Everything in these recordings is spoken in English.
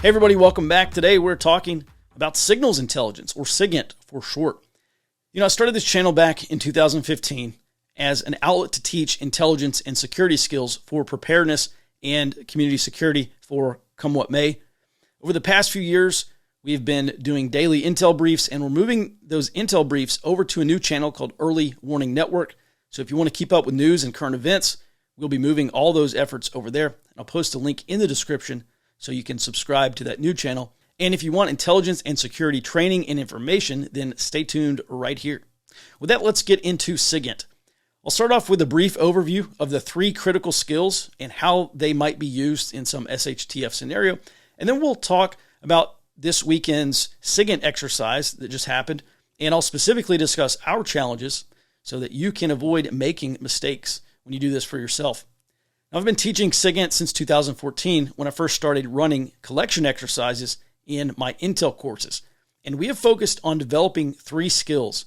Hey everybody, welcome back. Today we're talking about signals intelligence, or SIGINT for short. I started this channel back in 2015 as an outlet to teach intelligence and security skills for preparedness and community security for come what may. Over the past few years, we've been doing daily intel briefs, and we're moving those intel briefs over to a new channel called Early Warning Network. So if you want to keep up with news and current events, we'll be moving all those efforts over there. And I'll post a link in the description so you can subscribe to that new channel. And if you want intelligence and security training and information, then stay tuned right here. With that, let's get into SIGINT. I'll start off with a brief overview of the 3 critical skills and how they might be used in some SHTF scenario. And then we'll talk about this weekend's SIGINT exercise that just happened. And I'll specifically discuss our challenges so that you can avoid making mistakes when you do this for yourself. Now, I've been teaching SIGINT since 2014 when I first started running collection exercises in my Intel courses. And we have focused on developing 3 skills.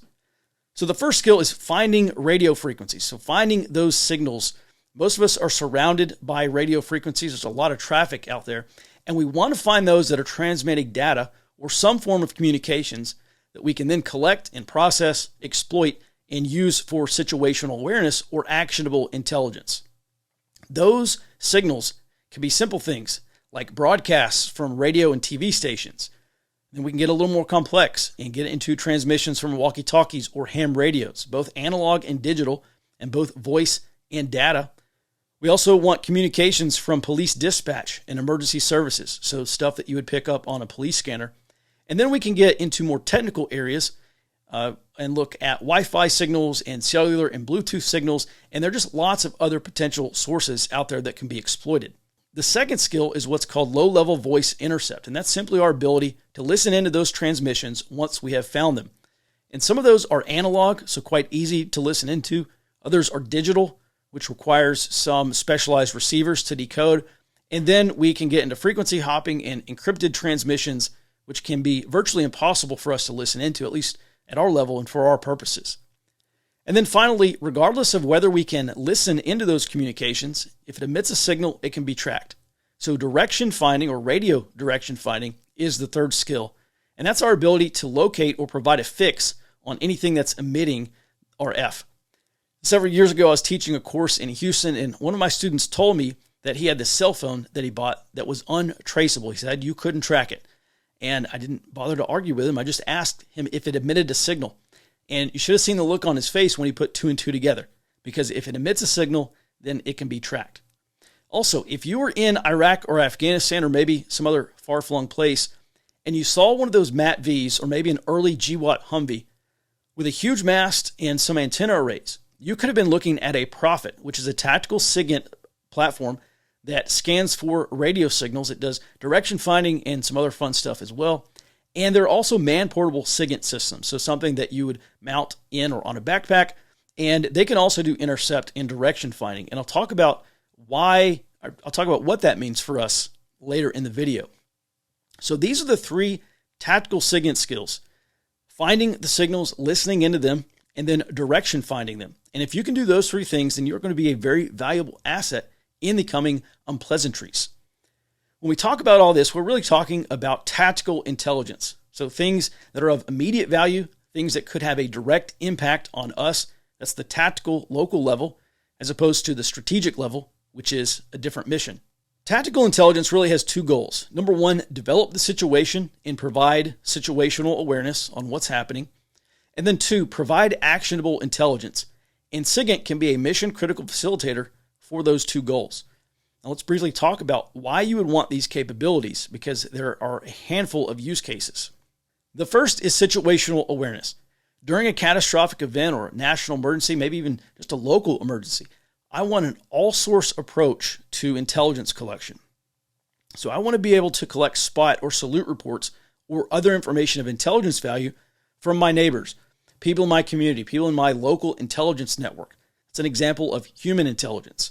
So the first skill is finding radio frequencies. So finding those signals. Most of us are surrounded by radio frequencies. There's a lot of traffic out there. And we want to find those that are transmitting data or some form of communications that we can then collect and process, exploit, and use for situational awareness or actionable intelligence. Those signals can be simple things like broadcasts from radio and TV stations. Then we can get a little more complex and get into transmissions from walkie-talkies or ham radios, both analog and digital, and both voice and data. We also want communications from police dispatch and emergency services, so stuff that you would pick up on a police scanner. And then we can get into more technical areas and look at Wi-Fi signals and cellular and Bluetooth signals, and there are just lots of other potential sources out there that can be exploited. The second skill is what's called low-level voice intercept, and that's simply our ability to listen into those transmissions once we have found them. And some of those are analog, so quite easy to listen into. Others are digital, which requires some specialized receivers to decode. And then we can get into frequency hopping and encrypted transmissions, which can be virtually impossible for us to listen into, at least at our level and for our purposes. And then finally, regardless of whether we can listen into those communications, if it emits a signal, it can be tracked. So direction finding or radio direction finding is the third skill. And that's our ability to locate or provide a fix on anything that's emitting RF. Several years ago, I was teaching a course in Houston, and one of my students told me that he had this cell phone that he bought that was untraceable. He said you couldn't track it. And I didn't bother to argue with him. I just asked him if it emitted a signal. And you should have seen the look on his face when he put 2 and 2 together. Because if it emits a signal, then it can be tracked. Also, if you were in Iraq or Afghanistan or maybe some other far-flung place, and you saw one of those MAT-Vs or maybe an early GWAT Humvee with a huge mast and some antenna arrays, you could have been looking at a Prophet, which is a tactical SIGINT platform that scans for radio signals. It does direction finding and some other fun stuff as well. And there are also man-portable SIGINT systems, so something that you would mount in or on a backpack. And they can also do intercept and direction finding. And I'll talk about what that means for us later in the video. So these are the 3 tactical SIGINT skills: finding the signals, listening into them, and then direction finding them. And if you can do those 3 things, then you're going to be a very valuable asset in the coming unpleasantries. When we talk about all this, we're really talking about tactical intelligence. So things that are of immediate value, things that could have a direct impact on us. That's the tactical local level, as opposed to the strategic level, which is a different mission. Tactical intelligence really has 2 goals. Number 1, develop the situation and provide situational awareness on what's happening. And then 2, provide actionable intelligence. And SIGINT can be a mission-critical facilitator for those 2 goals. Now let's briefly talk about why you would want these capabilities, because there are a handful of use cases. The first is situational awareness. During a catastrophic event or a national emergency, maybe even just a local emergency, I want an all-source approach to intelligence collection. So I want to be able to collect spot or salute reports or other information of intelligence value from my neighbors, people in my community, people in my local intelligence network. It's an example of human intelligence.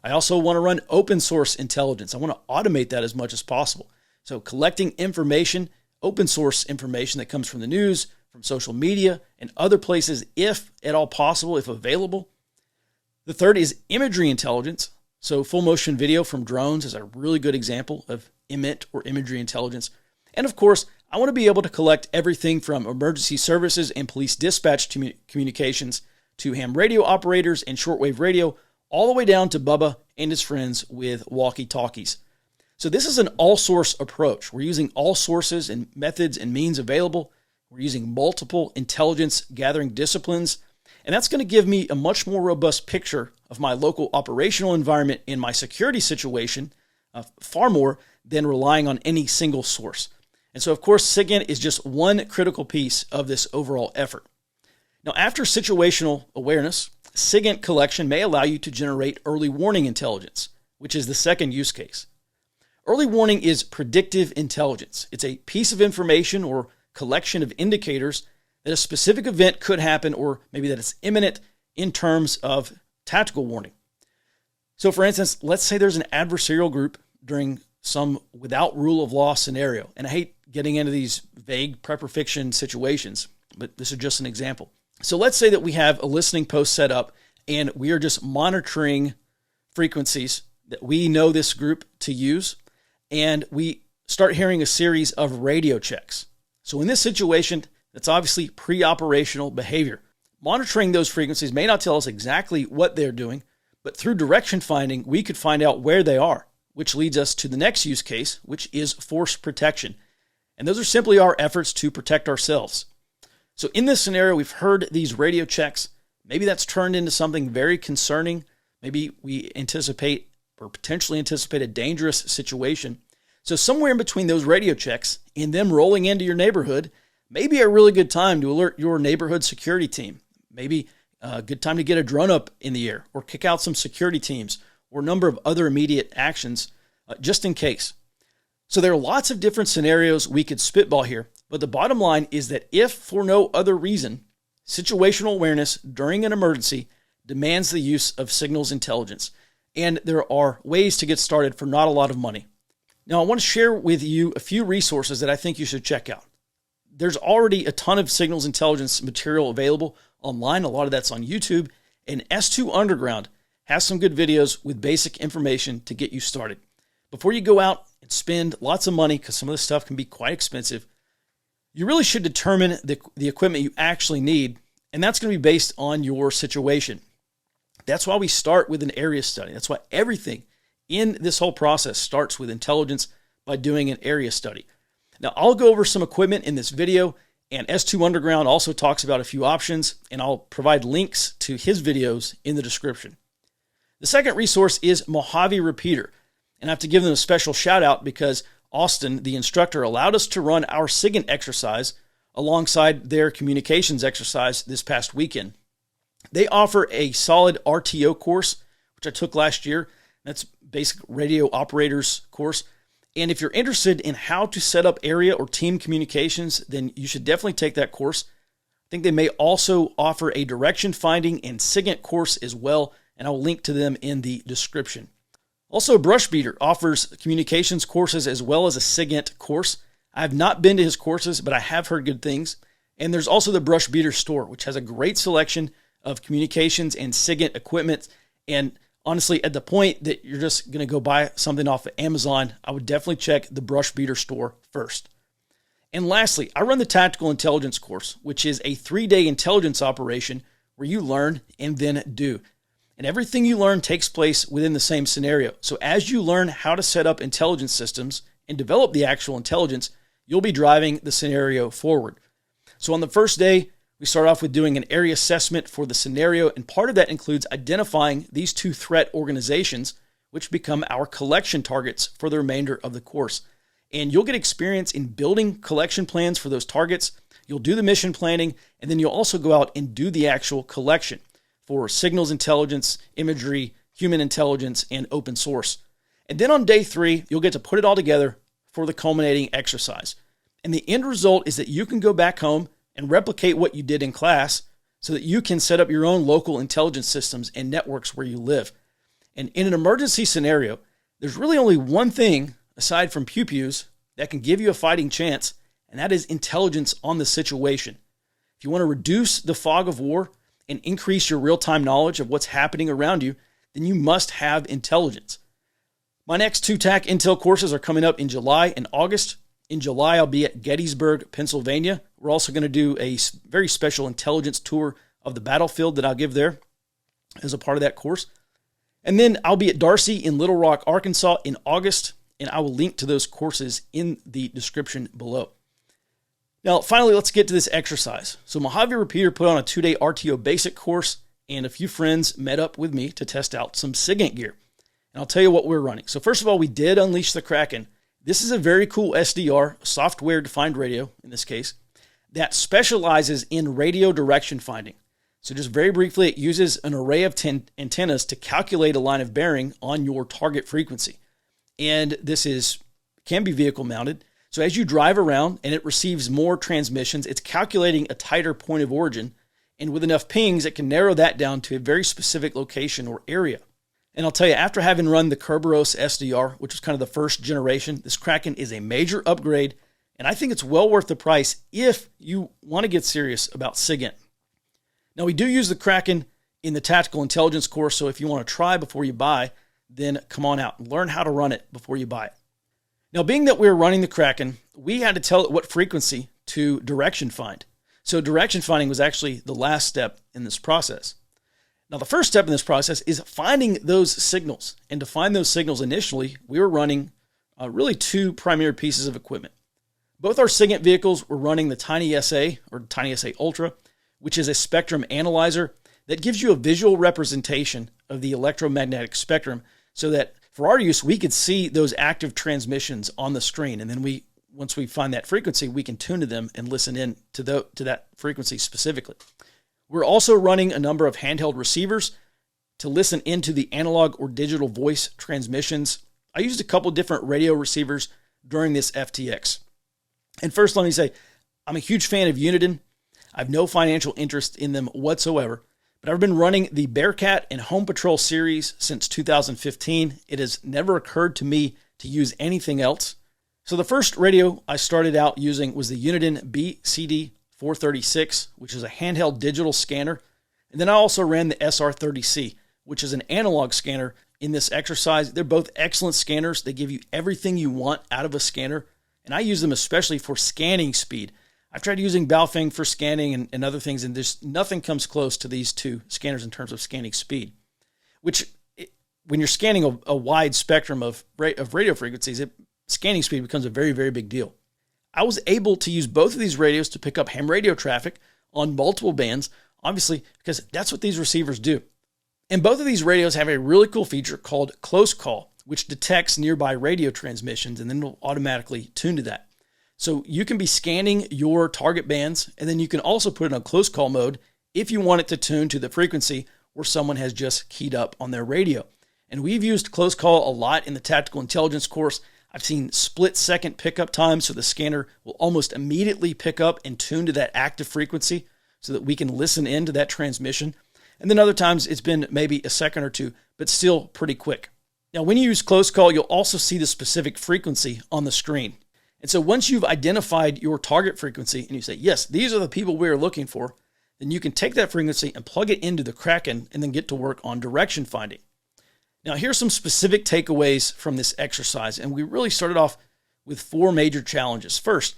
I also want to run open source intelligence. I want to automate that as much as possible. So collecting information, open source information that comes from the news, from social media, and other places, if at all possible, if available. The third is imagery intelligence. So full motion video from drones is a really good example of IMIT or imagery intelligence. And of course, I want to be able to collect everything from emergency services and police dispatch communications to ham radio operators and shortwave radio, all the way down to Bubba and his friends with walkie-talkies. So this is an all-source approach. We're using all sources and methods and means available. We're using multiple intelligence gathering disciplines, and that's going to give me a much more robust picture of my local operational environment in my security situation, far more than relying on any single source. And so, of course, SIGINT is just one critical piece of this overall effort. Now, after situational awareness, SIGINT collection may allow you to generate early warning intelligence, which is the second use case. Early warning is predictive intelligence. It's a piece of information or collection of indicators that a specific event could happen, or maybe that it's imminent in terms of tactical warning. So for instance, let's say there's an adversarial group during some without rule of law scenario. And I hate getting into these vague prep or fiction situations, but this is just an example. So let's say that we have a listening post set up and we are just monitoring frequencies that we know this group to use, and we start hearing a series of radio checks. So in this situation, that's obviously pre-operational behavior. Monitoring those frequencies may not tell us exactly what they're doing, but through direction finding, we could find out where they are, which leads us to the next use case, which is force protection. And those are simply our efforts to protect ourselves. So in this scenario, we've heard these radio checks. Maybe that's turned into something very concerning. Maybe we anticipate or potentially anticipate a dangerous situation. So somewhere in between those radio checks and them rolling into your neighborhood may be a really good time to alert your neighborhood security team. Maybe a good time to get a drone up in the air or kick out some security teams or a number of other immediate actions just in case. So there are lots of different scenarios we could spitball here, but the bottom line is that if for no other reason, situational awareness during an emergency demands the use of signals intelligence, and there are ways to get started for not a lot of money. Now, I want to share with you a few resources that I think you should check out. There's already a ton of signals intelligence material available online. A lot of that's on YouTube, and S2 Underground has some good videos with basic information to get you started. Before you go out and spend lots of money, because some of this stuff can be quite expensive, you really should determine the equipment you actually need, and that's going to be based on your situation. That's why we start with an area study. That's why everything in this whole process starts with intelligence by doing an area study. Now, I'll go over some equipment in this video, and S2 Underground also talks about a few options, and I'll provide links to his videos in the description. The second resource is Mojave Repeater, and I have to give them a special shout out because Austin, the instructor, allowed us to run our SIGINT exercise alongside their communications exercise this past weekend. They offer a solid RTO course, which I took last year. That's basic radio operators course. And if you're interested in how to set up area or team communications, then you should definitely take that course. I think they may also offer a direction finding and SIGINT course as well, and I'll link to them in the description. Also, Brushbeater offers communications courses as well as a SIGINT course. I have not been to his courses, but I have heard good things. And there's also the Brushbeater store, which has a great selection of communications and SIGINT equipment. And honestly, at the point that you're just going to go buy something off of Amazon, I would definitely check the Brushbeater store first. And lastly, I run the Tactical Intelligence course, which is a 3-day intelligence operation where you learn and then do. And everything you learn takes place within the same scenario. So as you learn how to set up intelligence systems and develop the actual intelligence, you'll be driving the scenario forward. So on the first day, we start off with doing an area assessment for the scenario, and part of that includes identifying these 2 threat organizations, which become our collection targets for the remainder of the course. And you'll get experience in building collection plans for those targets. You'll do the mission planning, and then you'll also go out and do the actual collection for signals intelligence, imagery, human intelligence, and open source. And then on day 3, you'll get to put it all together for the culminating exercise. And the end result is that you can go back home and replicate what you did in class so that you can set up your own local intelligence systems and networks where you live. And in an emergency scenario, there's really only one thing aside from pew-pews that can give you a fighting chance, and that is intelligence on the situation. If you want to reduce the fog of war and increase your real-time knowledge of what's happening around you, then you must have intelligence. My next 2 TAC Intel courses are coming up in July and August. In July, I'll be at Gettysburg, Pennsylvania. We're also going to do a very special intelligence tour of the battlefield that I'll give there as a part of that course. And then I'll be at Darcy in Little Rock, Arkansas in August, and I will link to those courses in the description below. Now, finally, let's get to this exercise. So Mojave Repeater put on a 2-day RTO basic course, and a few friends met up with me to test out some SIGINT gear. And I'll tell you what we're running. So first of all, we did unleash the Kraken. This is a very cool SDR, software-defined radio in this case, that specializes in radio direction finding. So just very briefly, it uses an array of antennas to calculate a line of bearing on your target frequency. And this can be vehicle mounted. So as you drive around and it receives more transmissions, it's calculating a tighter point of origin. And with enough pings, it can narrow that down to a very specific location or area. And I'll tell you, after having run the Kerberos SDR, which was kind of the first generation, this Kraken is a major upgrade. And I think it's well worth the price if you want to get serious about SIGINT. Now, we do use the Kraken in the Tactical Intelligence course, so if you want to try before you buy, then come on out and learn how to run it before you buy it. Now, being that we were running the Kraken, we had to tell it what frequency to direction find. So direction finding was actually the last step in this process. Now, the first step in this process is finding those signals. And to find those signals initially, we were running really 2 primary pieces of equipment. Both our SIGINT vehicles were running the Tiny SA, or Tiny SA Ultra, which is a spectrum analyzer that gives you a visual representation of the electromagnetic spectrum so that for our use, we could see those active transmissions on the screen. And then once we find that frequency, we can tune to them and listen in to that frequency specifically. We're also running a number of handheld receivers to listen into the analog or digital voice transmissions. I used a couple different radio receivers during this FTX. And first, let me say, I'm a huge fan of Uniden. I have no financial interest in them whatsoever, but I've been running the Bearcat and Home Patrol series since 2015. It has never occurred to me to use anything else. So the first radio I started out using was the Uniden BCD436, which is a handheld digital scanner. And then I also ran the SR30C, which is an analog scanner in this exercise. They're both excellent scanners. They give you everything you want out of a scanner. And I use them especially for scanning speed. I've tried using Baofeng for scanning and other things, and there's nothing comes close to these 2 scanners in terms of scanning speed, which when you're scanning a wide spectrum of radio frequencies, scanning speed becomes a very, very big deal. I was able to use both of these radios to pick up ham radio traffic on multiple bands, obviously, because that's what these receivers do. And both of these radios have a really cool feature called close call, which detects nearby radio transmissions and then it'll automatically tune to that. So you can be scanning your target bands, and then you can also put it on close call mode if you want it to tune to the frequency where someone has just keyed up on their radio. And we've used close call a lot in the Tactical Intelligence course. I've seen split-second pickup times, so the scanner will almost immediately pick up and tune to that active frequency so that we can listen into that transmission. And then other times it's been maybe a second or 2, but still pretty quick. Now, when you use close call, you'll also see the specific frequency on the screen. And so once you've identified your target frequency and you say, yes, these are the people we are looking for, then you can take that frequency and plug it into the Kraken and then get to work on direction finding. Now, here's some specific takeaways from this exercise. And we really started off with 4 major challenges. First,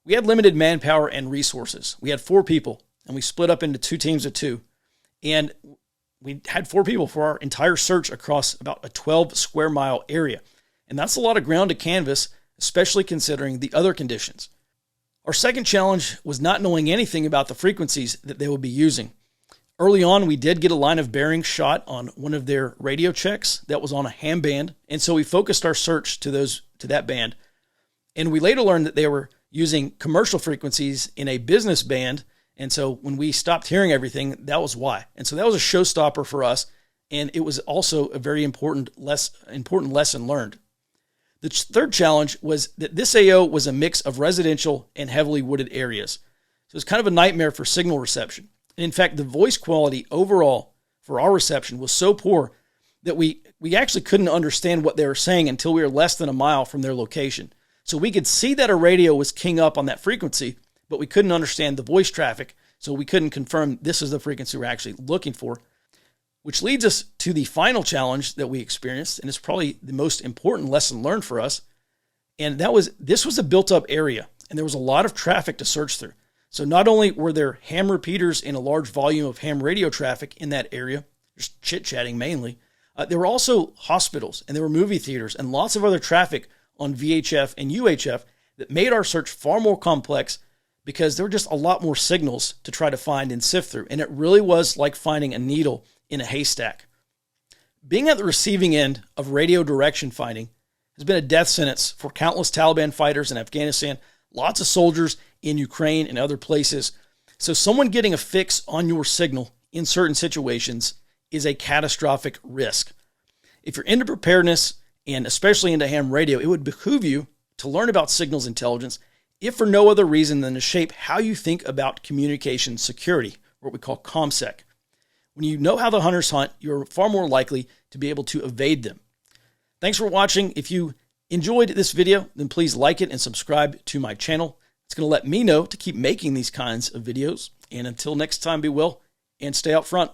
we had limited manpower and resources. We had 4 people and we split up into 2 teams of 2. And we had 4 people for our entire search across about a 12 square mile area. And that's a lot of ground to canvas, especially considering the other conditions. Our second challenge was not knowing anything about the frequencies that they would be using. Early on, we did get a line of bearing shot on one of their radio checks that was on a ham band, and so we focused our search to that band. And we later learned that they were using commercial frequencies in a business band, and so when we stopped hearing everything, that was why. And so that was a showstopper for us, and it was also a very important lesson learned. The third challenge was that this AO was a mix of residential and heavily wooded areas. So it's kind of a nightmare for signal reception. And in fact, the voice quality overall for our reception was so poor that we actually couldn't understand what they were saying until we were less than a mile from their location. So we could see that a radio was keying up on that frequency, but we couldn't understand the voice traffic, so we couldn't confirm this is the frequency we're actually looking for. which leads us to the final challenge that we experienced, and it's probably the most important lesson learned for us. And this was a built-up area, and there was a lot of traffic to search through. So not only were there ham repeaters and a large volume of ham radio traffic in that area, just chit-chatting mainly, there were also hospitals, and there were movie theaters, and lots of other traffic on VHF and UHF that made our search far more complex because there were just a lot more signals to try to find and sift through. And it really was like finding a needle in a haystack. Being at the receiving end of radio direction finding has been a death sentence for countless Taliban fighters in Afghanistan, lots of soldiers in Ukraine and other places. So someone getting a fix on your signal in certain situations is a catastrophic risk. If you're into preparedness, and especially into ham radio, it would behoove you to learn about signals intelligence, if for no other reason than to shape how you think about communication security, what we call ComSec. When you know how the hunters hunt, you're far more likely to be able to evade them. Thanks for watching. If you enjoyed this video, then please like it and subscribe to my channel. It's going to let me know to keep making these kinds of videos. And until next time, be well and stay out front.